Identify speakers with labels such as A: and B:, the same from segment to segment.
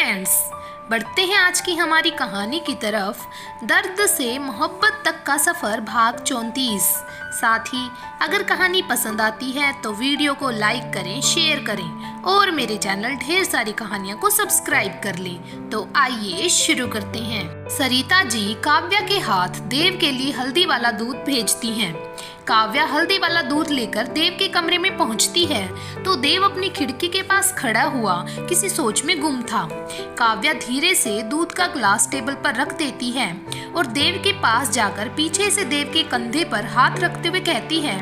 A: Friends, बढ़ते हैं आज की हमारी कहानी की तरफ। दर्द से मोहब्बत तक का सफ़र भाग 34। साथ ही अगर कहानी पसंद आती है तो वीडियो को लाइक करें, शेयर करें और मेरे चैनल ढेर सारी कहानियां को सब्सक्राइब कर लें। तो आइए शुरू करते हैं। सरिता जी काव्या के हाथ देव के लिए हल्दी वाला दूध भेजती हैं। काव्या हल्दी वाला दूध लेकर देव के कमरे में पहुंचती है तो देव अपनी खिड़की के पास खड़ा हुआ किसी सोच में गुम था। काव्या धीरे से दूध का ग्लास टेबल पर रख देती है और देव के पास जाकर पीछे से देव के कंधे पर हाथ रखते हुए कहती है,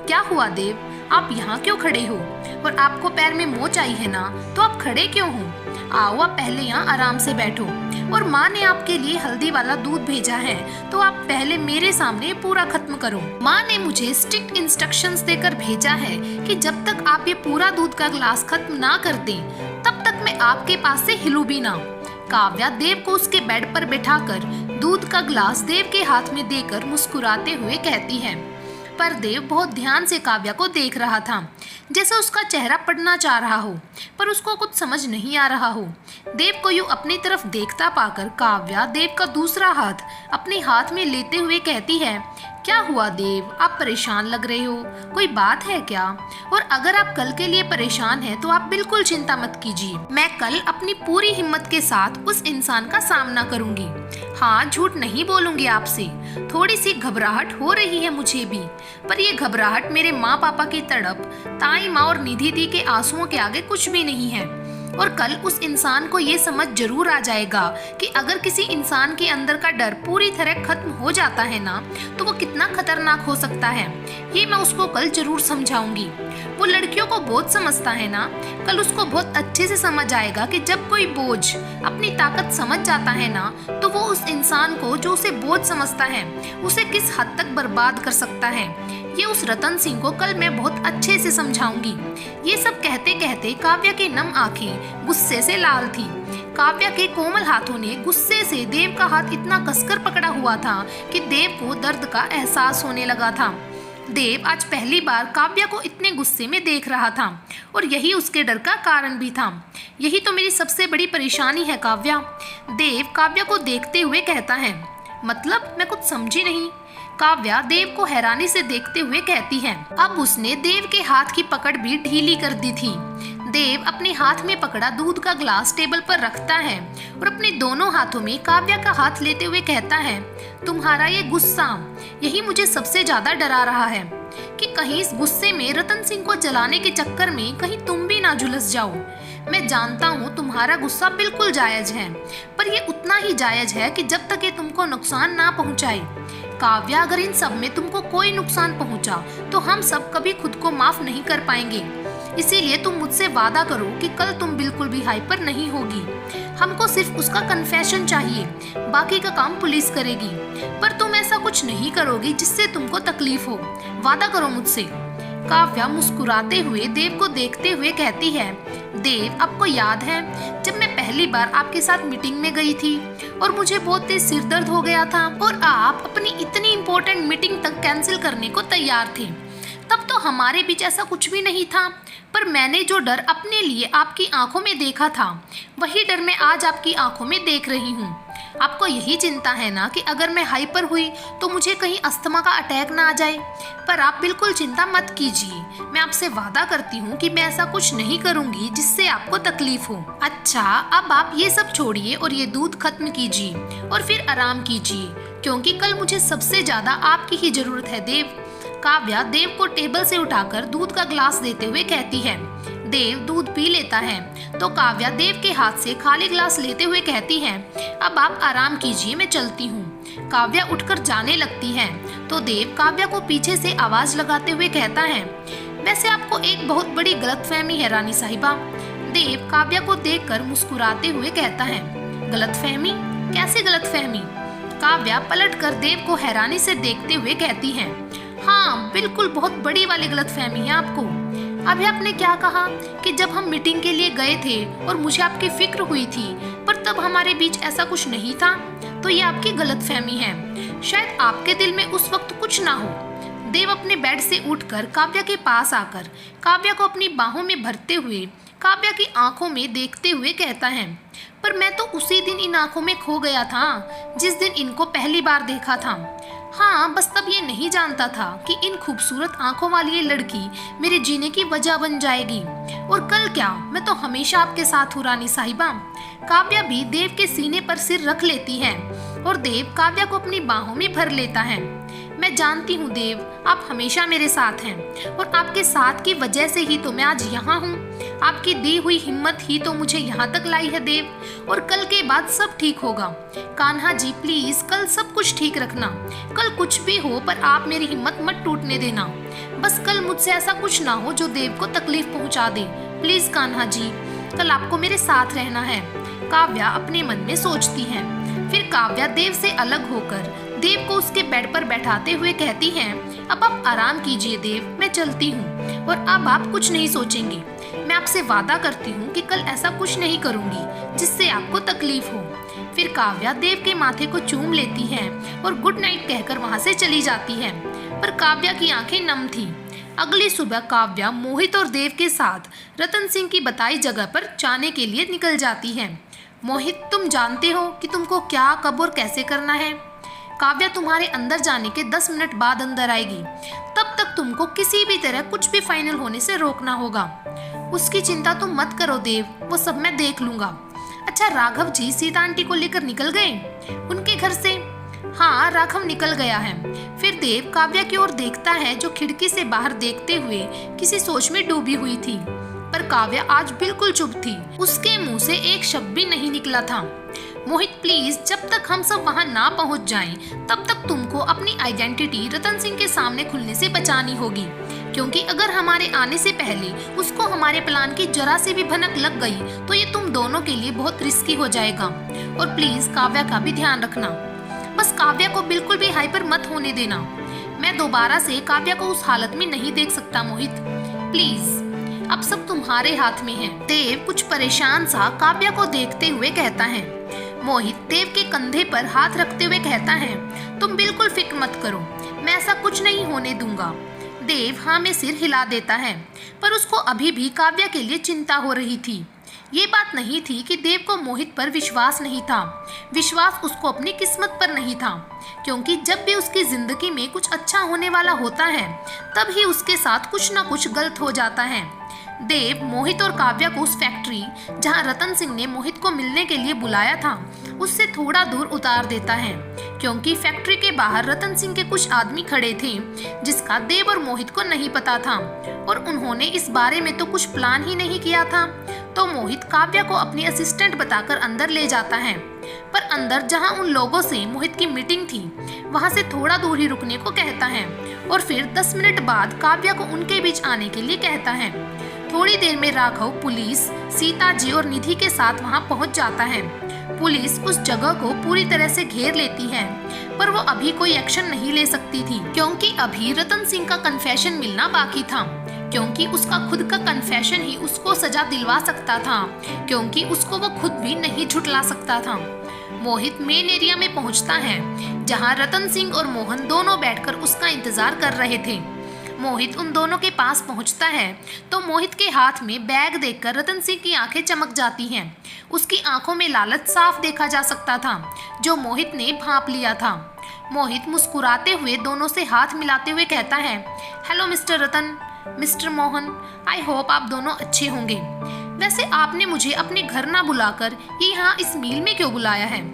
A: क्या हुआ देव, आप यहाँ क्यों खड़े हो? और आपको पैर में मोच आई है ना, तो आप खड़े क्यों हो? आओ आप पहले यहाँ आराम से बैठो। और माँ ने आपके लिए हल्दी वाला दूध भेजा है तो आप पहले मेरे सामने पूरा खत्म करो। माँ ने मुझे स्ट्रिक्ट इंस्ट्रक्शंस देकर भेजा है कि जब तक आप ये पूरा दूध का ग्लास खत्म ना कर दें तब तक मैं आपके पास से हिलूं भी ना। काव्या देव को उसके बेड पर बिठाकर दूध का ग्लास देव के हाथ में देकर मुस्कुराते हुए कहती है। पर देव बहुत ध्यान से काव्या को देख रहा था, जैसे उसका चेहरा पढ़ना चाह रहा हो, पर उसको कुछ समझ नहीं आ रहा हो। देव को यूं अपनी तरफ देखता पाकर काव्या देव का दूसरा हाथ अपने हाथ में लेते हुए कहती है, क्या हुआ देव, आप परेशान लग रहे हो, कोई बात है क्या? और अगर आप कल के लिए परेशान हैं तो आप बिल्कुल चिंता मत कीजिए, मैं कल अपनी पूरी हिम्मत के साथ उस इंसान का सामना करूंगी। हाँ, झूठ नहीं बोलूंगी आपसे, थोड़ी सी घबराहट हो रही है मुझे भी, पर ये घबराहट मेरे माँ पापा की तड़प, ताई माँ और निधि दी के आंसुओं के आगे कुछ भी नहीं है। और कल उस इंसान को ये समझ जरूर आ जाएगा कि अगर किसी इंसान के अंदर का डर पूरी तरह खत्म हो जाता है ना, तो वो कितना खतरनाक हो सकता है। ये मैं उसको कल जरूर समझाऊंगी। वो लड़कियों को बहुत समझता है ना, कल उसको बहुत अच्छे से समझ आएगा कि जब कोई बोझ अपनी ताकत समझ जाता है ना, तो वो उस इंसान को जो उसे बोझ समझता है उसे किस हद तक बर्बाद कर सकता है। ये उस रतन सिंह को कल मैं बहुत अच्छे से समझाऊंगी। ये सब कहते कहते काव्या की नम आंखें गुस्से से लाल थी। काव्या के कोमल हाथों ने गुस्से से देव का हाथ इतना कसकर पकड़ा हुआ था कि देव को दर्द का एहसास होने लगा था। देव आज पहली बार काव्या को इतने गुस्से में देख रहा था और यही उसके डर का कारण भी था। यही तो मेरी सबसे बड़ी परेशानी है काव्या। देव काव्या को देखते हुए कहता है। मतलब, मैं कुछ समझी नहीं। काव्या देव को हैरानी से देखते हुए कहती है। अब उसने देव के हाथ की पकड़ भी ढीली कर दी थी। देव अपने हाथ में पकड़ा दूध का ग्लास टेबल पर रखता है और अपने दोनों हाथों में काव्या का हाथ लेते हुए कहता है, तुम्हारा ये गुस्सा, यही मुझे सबसे ज्यादा डरा रहा है कि कहीं इस गुस्से में रतन सिंह को जलाने के चक्कर में कहीं तुम भी ना झुलस जाओ। मैं जानता हूँ तुम्हारा गुस्सा बिल्कुल जायज है, पर ये उतना ही जायज है कि जब तक ये तुमको नुकसान ना पहुँचाए। काव्या, अगर इन सब में तुमको कोई नुकसान पहुँचा तो हम सब कभी खुद को माफ नहीं कर पाएंगे। इसीलिए तुम मुझसे वादा करो कि कल तुम बिल्कुल भी हाइपर नहीं होगी। हमको सिर्फ उसका कन्फेशन चाहिए, बाकी का काम पुलिस करेगी। पर तुम ऐसा कुछ नहीं करोगी जिससे तुमको तकलीफ हो, वादा करो मुझसे। काव्या मुस्कुराते हुए देव को देखते हुए कहती है, देव, आपको याद है जब मैं पहली बार आपके साथ मीटिंग में गई थी और मुझे बहुत तेज सिर दर्द हो गया था और आप अपनी इतनी इम्पोर्टेंट मीटिंग तक कैंसिल करने को तैयार थे? तब तो हमारे बीच ऐसा कुछ भी नहीं था, पर मैंने जो डर अपने लिए आपकी आंखों में देखा था वही डर मैं आज आपकी आंखों में देख रही हूँ। आपको यही चिंता है ना कि अगर मैं हाइपर हुई तो मुझे कहीं अस्थमा का अटैक ना आ जाए, पर आप बिल्कुल चिंता मत कीजिए। मैं आपसे वादा करती हूँ कि मैं ऐसा कुछ नहीं करूँगी जिससे आपको तकलीफ हो। अच्छा, अब आप ये सब छोड़िए और ये दूध खत्म कीजिए और फिर आराम कीजिए, क्योंकि कल मुझे सबसे ज्यादा आपकी ही जरूरत है देव। काव्या देव को टेबल से उठाकर दूध का ग्लास देते हुए कहती है। देव दूध पी लेता है तो काव्या देव के हाथ से खाली ग्लास लेते हुए कहती है, अब आप आराम कीजिए, मैं चलती हूँ। काव्या उठकर जाने लगती है तो देव काव्या को पीछे से आवाज लगाते हुए कहता है, वैसे आपको एक बहुत बड़ी गलतफहमी है रानी साहिबा। देव काव्या को देखकर मुस्कुराते हुए कहता है, गलतफहमी? कैसे गलतफहमी? काव्या पलटकर देव को हैरानी से देखते हुए कहती है, हाँ बिल्कुल, बहुत बड़ी वाली गलतफहमी है आपको। अभी आपने क्या कहा कि जब हम मीटिंग के लिए गए थे और मुझे आपकी फिक्र हुई थी, पर तब हमारे बीच ऐसा कुछ नहीं था, तो ये आपकी गलतफहमी है। शायद आपके दिल में उस वक्त कुछ ना हो। देव अपने बेड से उठकर काव्या के पास आकर काव्या को अपनी बाहों में भरते हुए काव्या की आंखों में देखते हुए कहता है, पर मैं तो उसी दिन इन आंखों में खो गया था जिस दिन इनको पहली बार देखा था। हाँ, बस तब ये नहीं जानता था कि इन खूबसूरत आंखों वाली ये लड़की मेरे जीने की वजह बन जाएगी। और कल क्या, मैं तो हमेशा आपके साथ हूँ रानी साहिबा। काव्या भी देव के सीने पर सिर रख लेती है और देव काव्या को अपनी बाहों में भर लेता है। मैं जानती हूँ देव, आप हमेशा मेरे साथ हैं और आपके साथ की वजह से ही तो मैं आज यहाँ हूँ। आपकी दी हुई हिम्मत ही तो मुझे यहाँ तक लाई है देव, और कल के बाद सब ठीक होगा। कान्हा जी प्लीज कल सब कुछ ठीक रखना। कल कुछ भी हो पर आप मेरी हिम्मत मत टूटने देना। बस कल मुझसे ऐसा कुछ ना हो जो देव को तकलीफ पहुँचा दे। प्लीज कान्हा जी, कल आपको मेरे साथ रहना है, काव्या अपने मन में सोचती है। फिर काव्या देव से अलग होकर देव को उसके बेड पर बैठाते हुए कहती है, अब आप आराम कीजिए देव, मैं चलती हूँ और अब आप कुछ नहीं सोचेंगे। मैं आपसे वादा करती हूँ कि कल ऐसा कुछ नहीं करूँगी जिससे आपको तकलीफ हो। फिर काव्या देव के माथे को चूम लेती है और गुड नाइट कहकर वहाँ से चली जाती है, पर काव्या की आंखें नम थी। अगली सुबह काव्या मोहित और देव के साथ रतन सिंह की बताई जगह पर जाने के लिए निकल जाती है। मोहित, तुम जानते हो कि तुमको क्या, कब और कैसे करना है। काव्या तुम्हारे अंदर जाने के 10 मिनट बाद अंदर आएगी, तब तक तुमको किसी भी तरह कुछ भी फाइनल होने से रोकना होगा। उसकी चिंता तुम मत करो देव, वो सब मैं देख लूंगा। अच्छा, राघव जी सीता आंटी को लेकर निकल गए उनके घर से? हाँ, राघव निकल गया है। फिर देव काव्या की ओर देखता है जो खिड़की से बाहर देखते हुए किसी सोच में डूबी हुई थी, पर काव्या आज बिल्कुल चुप थी। उसके मुंह से एक शब्द भी नहीं निकला था। मोहित प्लीज, जब तक हम सब वहाँ ना पहुँच जाएं, तब तक तुमको अपनी आइडेंटिटी रतन सिंह के सामने खुलने से बचानी होगी, क्योंकि अगर हमारे आने से पहले उसको हमारे प्लान की जरा से भी भनक लग गई तो ये तुम दोनों के लिए बहुत रिस्की हो जाएगा। और प्लीज काव्या का भी ध्यान रखना। बस काव्या को बिल्कुल भी हाइपर मत होने देना। मैं दोबारा से काव्या को उस हालत में नहीं देख सकता मोहित, प्लीज। अब सब तुम्हारे हाथ में है। देव कुछ परेशान सा काव्या को देखते हुए कहता है। मोहित देव के कंधे पर हाथ रखते हुए कहता है, तुम बिल्कुल फिक्र मत करो, मैं ऐसा कुछ नहीं होने दूंगा। देव हाँ में सिर हिला देता है, पर उसको अभी भी काव्या के लिए चिंता हो रही थी। ये बात नहीं थी कि देव को मोहित पर विश्वास नहीं था, विश्वास उसको अपनी किस्मत पर नहीं था, क्योंकि जब भी उसकी जिंदगी में कुछ अच्छा होने वाला होता है तब ही उसके साथ कुछ ना कुछ गलत हो जाता है। देव मोहित और काव्या को उस फैक्ट्री जहां रतन सिंह ने मोहित को मिलने के लिए बुलाया था उससे थोड़ा दूर उतार देता है, क्योंकि फैक्ट्री के बाहर रतन सिंह के कुछ आदमी खड़े थे जिसका देव और मोहित को नहीं पता था, और उन्होंने इस बारे में तो कुछ प्लान ही नहीं किया था। तो मोहित काव्या को अपनी असिस्टेंट बताकर अंदर ले जाता है, पर अंदर जहां उन लोगों से मोहित की मीटिंग थी वहां से थोड़ा दूर ही रुकने को कहता है, और फिर 10 मिनट बाद काव्या को उनके बीच आने के लिए कहता है। थोड़ी देर में राघव पुलिस, सीता जी और निधि के साथ वहां पहुंच जाता है। पुलिस उस जगह को पूरी तरह से घेर लेती है, पर वो अभी कोई एक्शन नहीं ले सकती थी, क्योंकि अभी रतन सिंह का कन्फेशन मिलना बाकी था, क्योंकि उसका खुद का कन्फेशन ही उसको सजा दिलवा सकता था, क्योंकि उसको वो खुद भी नहीं झुठला सकता था। मोहित मेन एरिया में पहुंचता है जहां रतन सिंह और मोहन दोनों बैठकर उसका इंतजार कर रहे थे। मोहित उन दोनों के पास पहुंचता है तो मोहित के हाथ में बैग देखकर रतन सिंह की आंखें चमक जाती हैं। उसकी आंखों में लालच साफ देखा जा सकता था जो मोहित ने भांप लिया था। मोहित मुस्कुराते हुए दोनों से हाथ मिलाते हुए कहता है, hello mister Ratan, mister Mohan, I hope आप दोनों अच्छे होंगे। वैसे आपने मुझे अपने घर ना बुलाकर ये यहाँ इस मील में क्यों बुलाया है?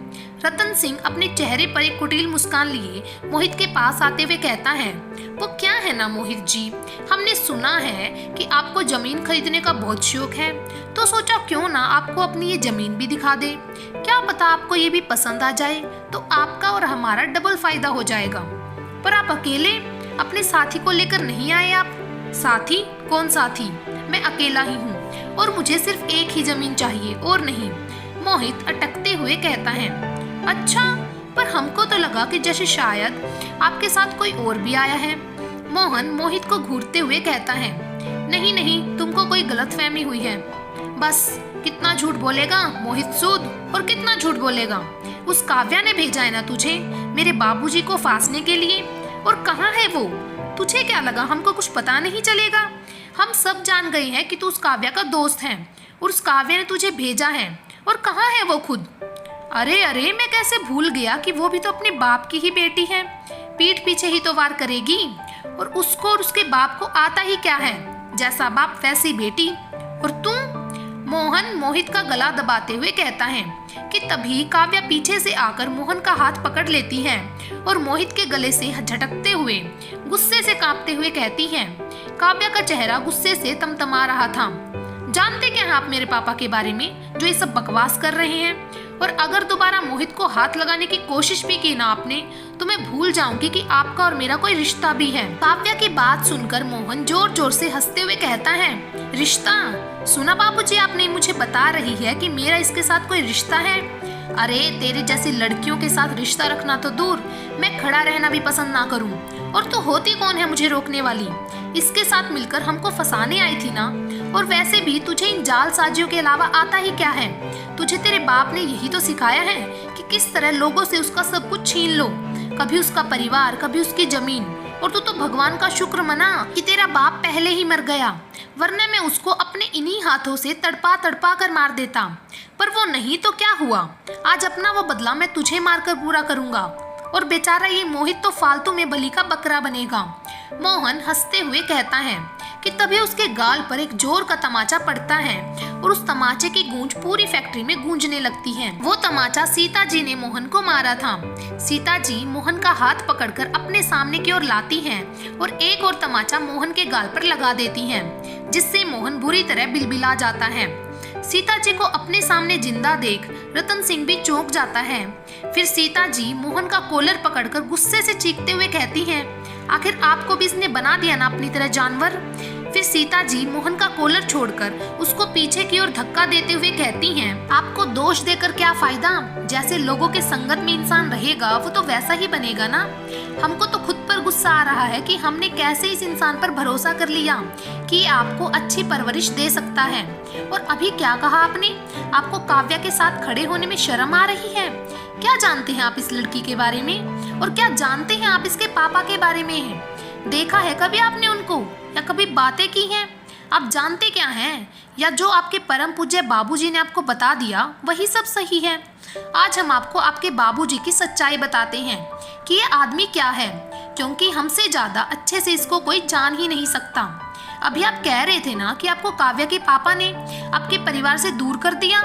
A: रतन सिंह अपने चेहरे पर एक कुटिल मुस्कान लिए मोहित के पास आते हुए कहता है, वो क्या है ना मोहित जी, हमने सुना है कि आपको जमीन खरीदने का बहुत शौक है, तो सोचा क्यों ना आपको अपनी ये जमीन भी दिखा दे। क्या पता आपको ये भी पसंद आ जाए तो आपका और हमारा डबल फायदा हो जाएगा। पर आप अकेले, अपने साथी को लेकर नहीं आए आप? साथी? कौन साथी? मैं अकेला ही हूँ और मुझे सिर्फ एक ही जमीन चाहिए और नहीं। मोहित अटकते हुए कहता है, अच्छा, पर हमको तो लगा कि जैसे शायद आपके साथ कोई और भी आया है। मोहन मोहित को घूरते हुए कहता है, नहीं नहीं, तुमको कोई गलतफहमी हुई है। बस कितना झूठ बोलेगा मोहित सूद, और कितना झूठ बोलेगा। उस काव्या ने भेजा है ना तुझे मेरे बाबूजी को फांसने के लिए, और कहाँ है वो? तुझे क्या लगा हमको कुछ पता नहीं चलेगा? हम सब जान गए हैं कि तू उस काव्या का दोस्त है, और उस काव्या ने तुझे भेजा है। और कहाँ है वो खुद? अरे अरे, मैं कैसे भूल गया कि वो भी तो अपने बाप की ही बेटी है। पीठ पीछे ही तो वार करेगी। और उसको और उसके बाप को आता ही क्या है, जैसा बाप वैसी बेटी। और तू? मोहन मोहित का गला दबाते हुए कहता है कि तभी काव्या पीछे से आकर मोहन का हाथ पकड़ लेती है और मोहित के गले से झटकते हुए गुस्से से कांपते हुए कहती है। काव्या का चेहरा गुस्से से तमतमा रहा था। जानते क्या हैं आप मेरे पापा के बारे में, जो ये सब बकवास कर रहे हैं? और अगर दोबारा मोहित को हाथ लगाने की कोशिश भी की ना आपने, तो मैं भूल जाऊंगी कि आपका और मेरा कोई रिश्ता भी है। काव्या की बात सुनकर मोहन जोर जोर से हंसते हुए कहता है, रिश्ता? सुना बाबूजी, आपने मुझे बता रही है कि मेरा इसके साथ कोई रिश्ता है। अरे तेरे जैसी लड़कियों के साथ रिश्ता रखना तो दूर, मैं खड़ा रहना भी पसंद ना करूं। और तू होती कौन है मुझे रोकने वाली? इसके साथ मिलकर हमको फंसाने आई थी ना। और वैसे भी तुझे इन जालसाजियों के अलावा आता ही क्या है? तुझे तेरे बाप ने यही तो सिखाया है कि किस तरह लोगों से उसका सब कुछ छीन लो, कभी उसका परिवार, कभी उसकी जमीन। और तू तो भगवान का शुक्र मना कि तेरा बाप पहले ही मर गया, वरना मैं उसको अपने इन्हीं हाथों से तड़पा तड़पा कर मार देता। पर वो नहीं तो क्या हुआ, आज अपना वो बदला मैं तुझे मारकर पूरा करूंगा। और बेचारा ये मोहित तो फालतू में बलि का बकरा बनेगा। मोहन हंसते हुए कहता है कि तभी उसके गाल पर एक जोर का तमाचा पड़ता है और उस तमाचे की गूंज पूरी फैक्ट्री में गूंजने लगती है। वो तमाचा सीता जी ने मोहन को मारा था। सीता जी मोहन का हाथ पकड़कर अपने सामने की ओर लाती हैं और एक और तमाचा मोहन के गाल पर लगा देती हैं, जिससे मोहन बुरी तरह बिलबिला जाता है। सीता जी को अपने सामने जिंदा देख रतन सिंह भी चौंक जाता है। फिर सीता जी मोहन का कॉलर पकड़कर गुस्से से चीखते हुए कहती हैं, आखिर आपको भी इसने बना दिया ना अपनी तरह जानवर। फिर सीता जी मोहन का कॉलर छोड़कर उसको पीछे की ओर धक्का देते हुए कहती हैं, आपको दोष देकर क्या फायदा? जैसे लोगों के संगत में इंसान रहेगा वो तो वैसा ही बनेगा ना। हमको तो खुद पर गुस्सा आ रहा है कि हमने कैसे इस इंसान पर भरोसा कर लिया कि ये आपको अच्छी परवरिश दे सकता है। और अभी क्या कहा आपने? आपको काव्या के साथ खड़े होने में शर्म आ रही है? क्या जानते हैं आप इस लड़की के बारे में? और क्या जानते हैं आप इसके पापा के बारे में? देखा है कभी आपने उनको, या कभी बातें की हैं? आप जानते क्या हैं, या जो आपके परम पूज्य बाबूजी ने आपको बता दिया वही सब सही है। आज हम आपको आपके बाबूजी की सच्चाई बताते हैं कि ये आदमी क्या है, क्योंकि हमसे ज्यादा अच्छे से इसको कोई जान ही नहीं सकता। अभी आप कह रहे थे ना कि आपको काव्या के पापा ने आपके परिवार से दूर कर दिया।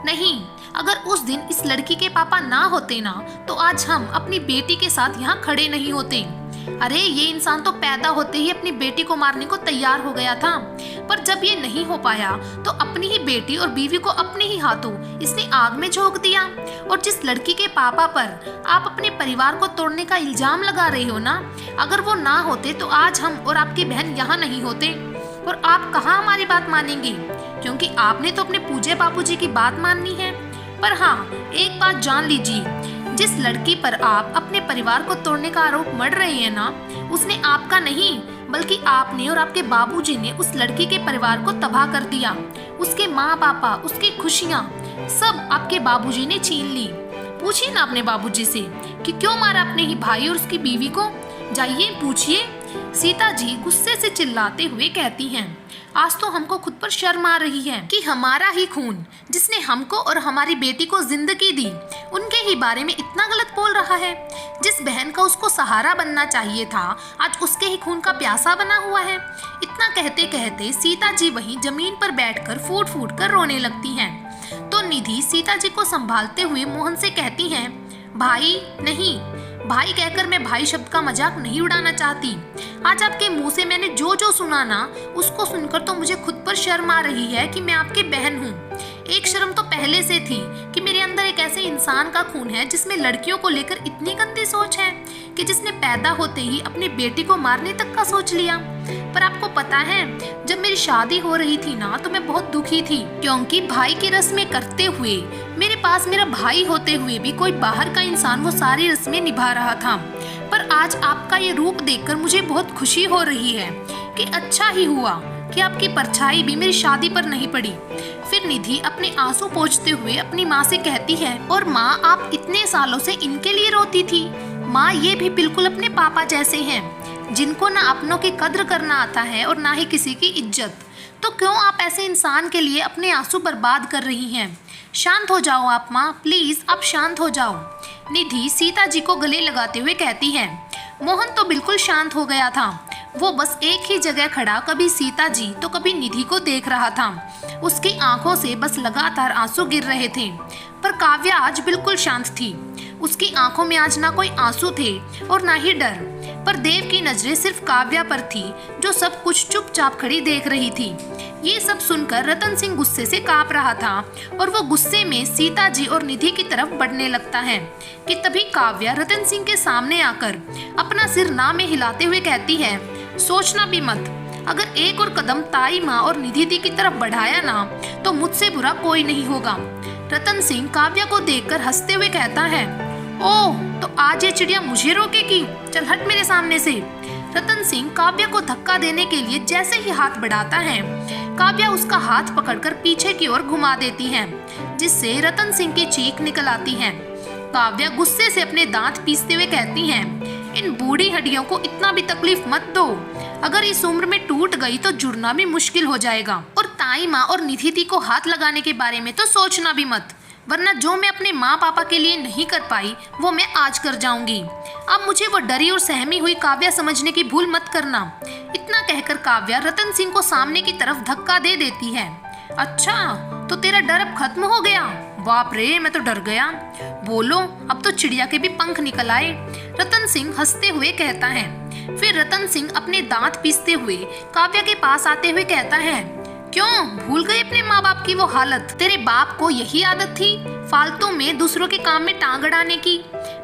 A: नहीं, अगर उस दिन इस लड़की के पापा ना होते ना, तो आज हम अपनी बेटी के साथ यहाँ खड़े नहीं होते। अरे ये इंसान तो पैदा होते ही अपनी बेटी को मारने को तैयार हो गया था, पर जब ये नहीं हो पाया तो अपनी ही बेटी और बीवी को अपने ही हाथों इसने आग में झोंक दिया। और जिस लड़की के पापा पर आप अपने परिवार को तोड़ने का इल्जाम लगा रहे हो ना, अगर वो ना होते तो आज हम और आपकी बहन यहाँ नहीं होते। और आप कहाँ हमारी बात मानेंगे, क्योंकि आपने तो अपने पूज्य बापूजी की बात माननी है। पर हाँ, एक बात जान लीजिए, जिस लड़की पर आप अपने परिवार को तोड़ने का आरोप मढ़ रहे हैं ना, उसने आपका नहीं बल्कि आपने और आपके बाबूजी ने उस लड़की के परिवार को तबाह कर दिया। उसके माँ पापा, उसकी खुशियाँ सब आपके बाबूजी ने छीन ली। पूछिए ना अपने बाबूजी से कि क्यों मारा अपने ही भाई और उसकी बीवी को। जाइए पूछिए। सीता जी गुस्से से चिल्लाते हुए कहती हैं, आज तो हमको खुद पर शर्म आ रही है कि हमारा ही खून, जिसने हमको और हमारी बेटी को जिंदगी दी, उनके ही बारे में इतना गलत बोल रहा है। जिस बहन का उसको सहारा बनना चाहिए था, आज उसके ही खून का प्यासा बना हुआ है। इतना कहते कहते सीता जी वहीं जमीन पर बैठकर फूट फूट कर रोने लगती हैं। तो निधि सीता जी को संभालते हुए मोहन से कहती हैं, भाई नहीं, भाई कहकर मैं भाई शब्द का मजाक नहीं उड़ाना चाहती। आज आपके मुंह से मैंने जो जो सुना ना, उसको सुनकर तो मुझे खुद पर शर्म आ रही है कि मैं आपकी बहन हूँ। एक शर्म तो पहले से थी कि मेरे अंदर एक ऐसे इंसान का खून है जिसमें लड़कियों को लेकर इतनी गंदी सोच है कि जिसने पैदा होते ही अपनी बेटी को मारने तक का सोच लिया। पर आपको पता है, जब मेरी शादी हो रही थी ना, तो मैं बहुत दुखी थी, क्योंकि भाई की रस्में करते हुए मेरे पास मेरा भाई होते हुए भी कोई बाहर का इंसान वो सारी रस्में निभा रहा था। पर आज आपका ये रूप देखकर मुझे बहुत खुशी हो रही है कि अच्छा ही हुआ कि आपकी परछाई भी मेरी शादी पर नहीं पड़ी। फिर निधि अपने आंसू पोंछते हुए अपनी माँ से कहती है, और माँ आप इतने सालों से इनके लिए रोती थी। माँ ये भी बिल्कुल अपने पापा जैसे हैं, जिनको ना अपनों की कद्र करना आता है और ना ही किसी की इज्जत। तो क्यों आप ऐसे इंसान के लिए अपने आंसू बर्बाद कर रही हैं? शांत हो जाओ आप माँ, प्लीज आप शांत हो जाओ। निधि सीता जी को गले लगाते हुए कहती है। मोहन तो बिल्कुल शांत हो गया था। वो बस एक ही जगह खड़ा कभी सीता जी तो कभी निधि को देख रहा था। उसकी आंखों से बस लगातार आंसू गिर रहे थे। पर काव्या आज बिल्कुल शांत थी। उसकी आंखों में आज ना कोई आंसू थे और ना ही डर। पर देव की नजरें सिर्फ काव्या पर थी, जो सब कुछ चुपचाप खड़ी देख रही थी। ये सब सुनकर रतन सिंह गुस्से से कांप रहा था और वो गुस्से में सीता जी और निधि की तरफ बढ़ने लगता है कि तभी काव्या रतन सिंह के सामने आकर अपना सिर ना में हिलाते हुए कहती है, सोचना भी मत। अगर एक और कदम ताई माँ और निधि दी की तरफ बढ़ाया ना तो मुझसे बुरा कोई नहीं होगा। रतन सिंह काव्या को देखकर हंसते हुए कहता है, ओह तो आज ये चिड़िया मुझे रोकेगी, चल हट मेरे सामने से। रतन सिंह काव्या को धक्का देने के लिए जैसे ही हाथ बढ़ाता है, काव्या उसका हाथ पकड़कर पीछे की ओर घुमा देती है, जिससे रतन सिंह की चीख निकल आती है। काव्या गुस्से से अपने दांत पीसते हुए कहती है, इन बूढ़ी हड्डियों को इतना भी तकलीफ मत दो। अगर इस उम्र में टूट गई तो जुड़ना भी मुश्किल हो जाएगा। और ताई माँ और निधि दी को हाथ लगाने के बारे में तो सोचना भी मत, वरना जो मैं अपने माँ पापा के लिए नहीं कर पाई वो मैं आज कर जाऊंगी। अब मुझे वो डरी और सहमी हुई काव्या समझने की भूल मत करना। इतना कहकर काव्या रतन सिंह को सामने की तरफ धक्का दे देती है। अच्छा तो तेरा डर अब खत्म हो गया? बाप रे, मैं तो डर गया। बोलो, अब तो चिड़िया के भी पंख निकल आए। रतन सिंह हंसते हुए कहता है। फिर रतन सिंह अपने दांत पीसते हुए काव्या के पास आते हुए कहता है, क्यों भूल गए अपने माँ बाप की वो हालत? तेरे बाप को यही आदत थी फालतू में दूसरों के काम में टांग अड़ाने की।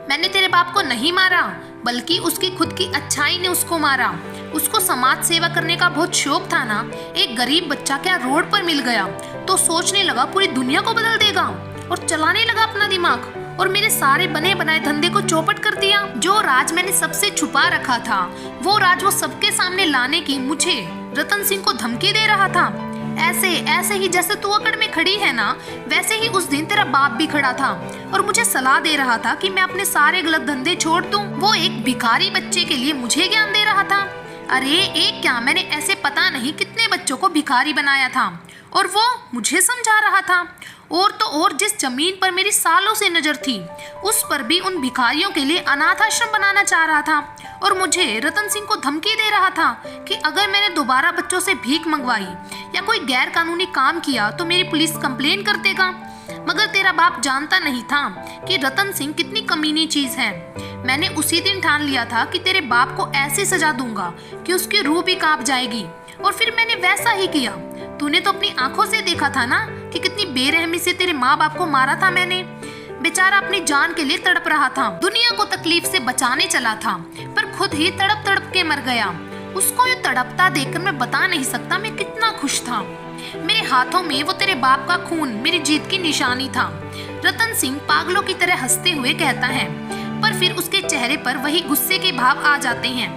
A: मैंने तेरे बाप को नहीं मारा, बल्कि उसकी खुद की अच्छाई ने उसको मारा। उसको समाज सेवा करने का बहुत शौक था ना। एक गरीब बच्चा क्या रोड पर मिल गया तो सोचने लगा पूरी दुनिया को बदल देगा और चलाने लगा अपना दिमाग, और मेरे सारे बने बनाए धंधे को चौपट कर दिया। जो राज मैंने सबसे छुपा रखा था वो राज वो सबके सामने लाने की मुझे रतन सिंह को धमकी दे रहा था। ऐसे ही जैसे तू अकड़ में खड़ी है ना, वैसे ही उस दिन तेरा बाप भी खड़ा था और मुझे सलाह दे रहा था कि मैं अपने सारे गलत धंधे छोड़ दूं। वो एक भिखारी बच्चे के लिए मुझे ज्ञान दे रहा था। अरे एक क्या, मैंने ऐसे पता नहीं कितने बच्चों को भिखारी बनाया था और वो मुझे समझा रहा था। और तो और जिस जमीन पर मेरी सालों से नजर थी उस पर भी उन भिखारियों के लिए अनाथ आश्रम बनाना चाह रहा था। और मुझे रतन सिंह को धमकी दे रहा था कि अगर मैंने दोबारा बच्चों से भीख मंगवाई या कोई गैर कानूनी काम किया तो मेरी पुलिस कंप्लेन कर देगा। मगर तेरा बाप जानता नहीं था कि रतन सिंह कितनी कमीनी चीज है। मैंने उसी दिन ठान लिया था कि तेरे बाप को ऐसी सजा दूंगा कि उसकी रूह भी कांप जाएगी, और फिर मैंने वैसा ही किया। तूने तो अपनी आंखों से देखा था ना कि कितनी बेरहमी से तेरे माँ बाप को मारा था मैंने। बेचारा अपनी जान के लिए तड़प रहा था, दुनिया को तकलीफ से बचाने चला था, पर खुद ही तड़प तड़प के मर गया। उसको ये तड़पता देखकर मैं बता नहीं सकता मैं कितना खुश था। मेरे हाथों में वो तेरे बाप का खून मेरी जीत की निशानी था। रतन सिंह पागलों की तरह हंसते हुए कहता है, पर फिर उसके चेहरे पर वही गुस्से के भाव आ जाते हैं।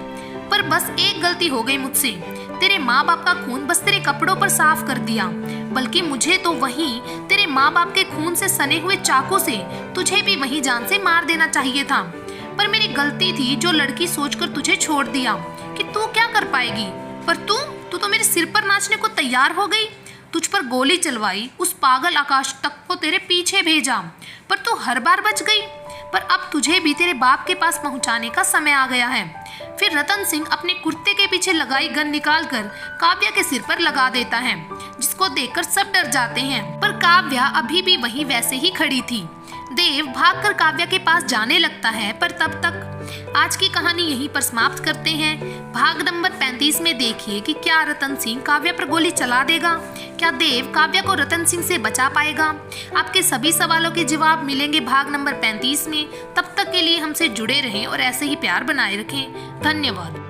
A: पर बस एक गलती हो गई मुझसे, तेरे माँ बाप का खून बस तेरे कपड़ों पर साफ कर दिया, बल्कि मुझे तो वहीं तेरे माँ बाप के खून से सने हुए चाकू से तुझे भी वहीं जान से मार देना चाहिए था। पर मेरी गलती थी जो लड़की सोचकर तुझे छोड़ दिया कि तू क्या कर पाएगी। पर तू तो मेरे सिर पर नाचने को तैयार हो गई। तुझ पर गोली चलवाई, उस पागल आकाश तक को तेरे पीछे भेजा, पर तू हर बार बच गई। पर अब तुझे भी तेरे बाप के पास पहुंचाने का समय आ गया है। फिर रतन सिंह अपने कुर्ते के पीछे लगाई गन निकालकर काव्या के सिर पर लगा देता है, जिसको देखकर सब डर जाते हैं। पर काव्या अभी भी वहीं वैसे ही खड़ी थी। देव भागकर काव्या के पास जाने लगता है, पर तब तक आज की कहानी यहीं पर समाप्त करते हैं। भाग नंबर 35 में देखिए कि क्या रतन सिंह काव्या पर गोली चला देगा, क्या देव काव्या को रतन सिंह से बचा पाएगा। आपके सभी सवालों के जवाब मिलेंगे भाग नंबर 35 में। तब तक के लिए हमसे जुड़े रहें और ऐसे ही प्यार बनाए रखें। धन्यवाद।